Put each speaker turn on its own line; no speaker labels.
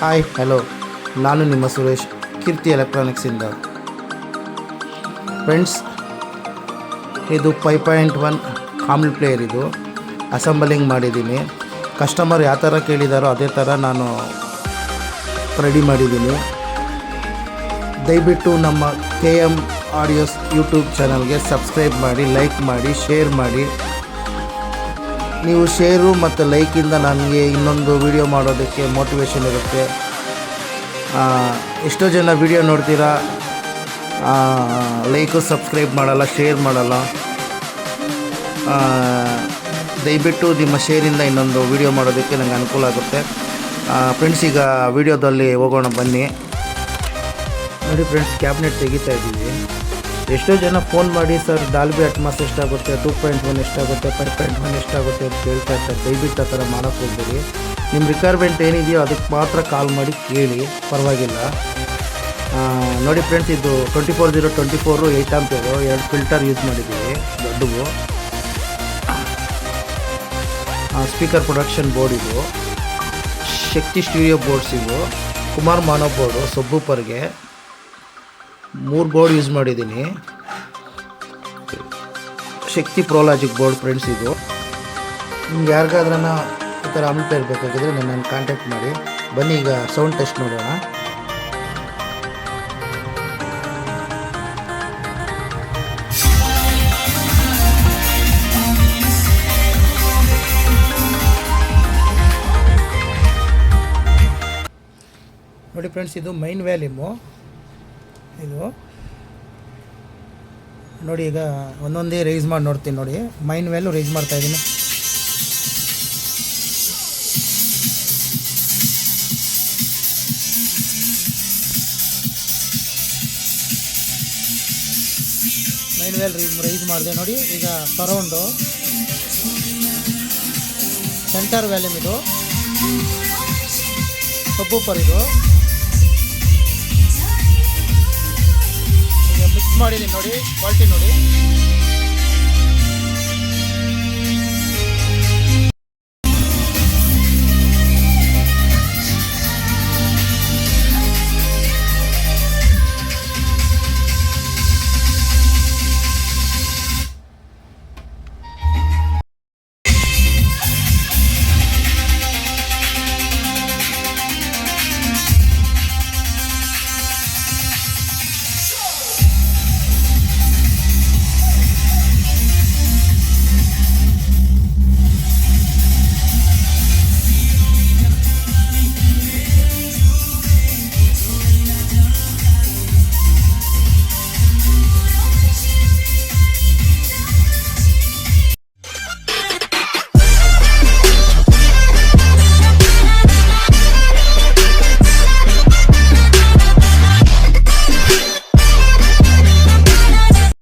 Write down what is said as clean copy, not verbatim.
Hi hello, ನಾನು ನಿಮ್ಮ ಸುರೇಶ್, ಕೀರ್ತಿ ಎಲೆಕ್ಟ್ರಾನಿಕ್ಸಿಂದ. Friends, ಇದು 5.1 ಕಾಮ್ಲ್ ಪ್ಲೇಯರ್. ಇದು ಅಸೆಂಬಲಿಂಗ್ ಮಾಡಿದ್ದೀನಿ. ಕಸ್ಟಮರ್ ಯಾವ ಥರ ಕೇಳಿದಾರೋ ಅದೇ ಥರ ನಾನು ರೆಡಿ ಮಾಡಿದ್ದೀನಿ. ದಯವಿಟ್ಟು ನಮ್ಮ KM ಆಡಿಯೋಸ್ ಯೂಟ್ಯೂಬ್ ಚಾನಲ್ಗೆ ಸಬ್ಸ್ಕ್ರೈಬ್ ಮಾಡಿ, ಲೈಕ್ ಮಾಡಿ, ಶೇರ್ ಮಾಡಿ. ನೀವು ಶೇರು ಮತ್ತು ಲೈಕಿಂದ ನನಗೆ ಇನ್ನೊಂದು ವಿಡಿಯೋ ಮಾಡೋದಕ್ಕೆ ಮೋಟಿವೇಶನ್ ಇರುತ್ತೆ. ಎಷ್ಟೋ ಜನ ವಿಡಿಯೋ ನೋಡ್ತೀರಾ, ಲೈಕು ಸಬ್ಸ್ಕ್ರೈಬ್ ಮಾಡಲ್ಲ, ಶೇರ್ ಮಾಡಲ್ಲ. ದಯವಿಟ್ಟು ನಿಮ್ಮ ಶೇರಿಂದ ಇನ್ನೊಂದು ವಿಡಿಯೋ ಮಾಡೋದಕ್ಕೆ ನನಗೆ ಅನುಕೂಲ ಆಗುತ್ತೆ. ಫ್ರೆಂಡ್ಸ್, ಈಗ ವಿಡಿಯೋದಲ್ಲಿ ಹೋಗೋಣ ಬನ್ನಿ. ನೋಡಿ ಫ್ರೆಂಡ್ಸ್, ಕ್ಯಾಬಿನೆಟ್ ತೆಗಿತಾ ಇದ್ದೀವಿ. ಎಷ್ಟೋ ಜನ ಫೋನ್ ಮಾಡಿ, ಸರ್ ಡಾಲ್ಬಿ ಅಟ್ಮಾಸ್ ಎಷ್ಟಾಗುತ್ತೆ, 2.1 ಎಷ್ಟಾಗುತ್ತೆ, 5.1 ಎಷ್ಟಾಗುತ್ತೆ ಅಂತ ಕೇಳ್ತಾ ಇರ್ತಾರೆ. ದಯವಿಟ್ಟು ಆ ಥರ ಮಾಡೋಕ್ಕೆ ಹೋಗ್ಬೇಡಿ. ನಿಮ್ಮ ರಿಕ್ವೈರ್ಮೆಂಟ್ ಏನಿದೆಯೋ ಅದಕ್ಕೆ ಮಾತ್ರ ಕಾಲ್ ಮಾಡಿ ಕೇಳಿ, ಪರವಾಗಿಲ್ಲ. ನೋಡಿ ಫ್ರೆಂಡ್ಸ್, ಇದು 24/024 8 ಆಂಪಿಯರು 2 ಫಿಲ್ಟರ್ ಯೂಸ್ ಮಾಡಿದ್ದೀವಿ, ದೊಡ್ಡವು. ಸ್ಪೀಕರ್ ಪ್ರೊಡಕ್ಷನ್ ಬೋರ್ಡ್ ಇದು, ಶಕ್ತಿ ಸ್ಟುಡಿಯೋ ಬೋರ್ಡ್ಸ್ ಇವು, ಕುಮಾರ್ ಮಾನೋ ಬೋರ್ಡು, ಸಬ್ಬೂಪರ್ಗೆ 3 ಬೋರ್ಡ್ ಯೂಸ್ ಮಾಡಿದ್ದೀನಿ. ಶಕ್ತಿ ಪ್ರೋಲಾಜಿಕ್ ಬೋರ್ಡ್ ಫ್ರೆಂಡ್ಸ್. ಇದು ನಿಮ್ಗೆ ಯಾರಿಗಾದ್ರೂ ಈ ಥರ ಆಂಪ್ಲಿಫೈಯರ್ ಬೇಕಾಗಿದ್ರೆ ನನ್ನನ್ನು ಕಾಂಟ್ಯಾಕ್ಟ್ ಮಾಡಿ. ಬನ್ನಿ ಈಗ ಸೌಂಡ್ ಟೆಸ್ಟ್ ನೋಡೋಣ. ನೋಡಿ ಫ್ರೆಂಡ್ಸ್, ಇದು ಮೈನ್ ವ್ಯಾಲ್ಯೂಮು. ಇದು ನೋಡಿ, ಈಗ ಒಂದೊಂದೇ ರೈಸ್ ಮಾಡಿ ನೋಡ್ತೀನಿ. ನೋಡಿ, ಮೈನ್ ವ್ಯಾಲ್ಯೂ ರೈಸ್ ಮಾಡ್ತಾ ಇದ್ದೀನಿ. ಮೈನ್ ವ್ಯಾಲ್ಯೂ ರೈಸ್ ಮಾಡಿದೆ ನೋಡಿ. ಈಗ ಸರೌಂಡು ಸೆಂಟರ್ ವ್ಯಾಲ್ಯೂಮ್, ಇದು ಸಬ್ಬೂಪರ್, ಇದು ಮಿಕ್ಸ್ ಮಾಡಿದ್ದೀನಿ ನೋಡಿ, ಕ್ವಾಲಿಟಿ ನೋಡಿ.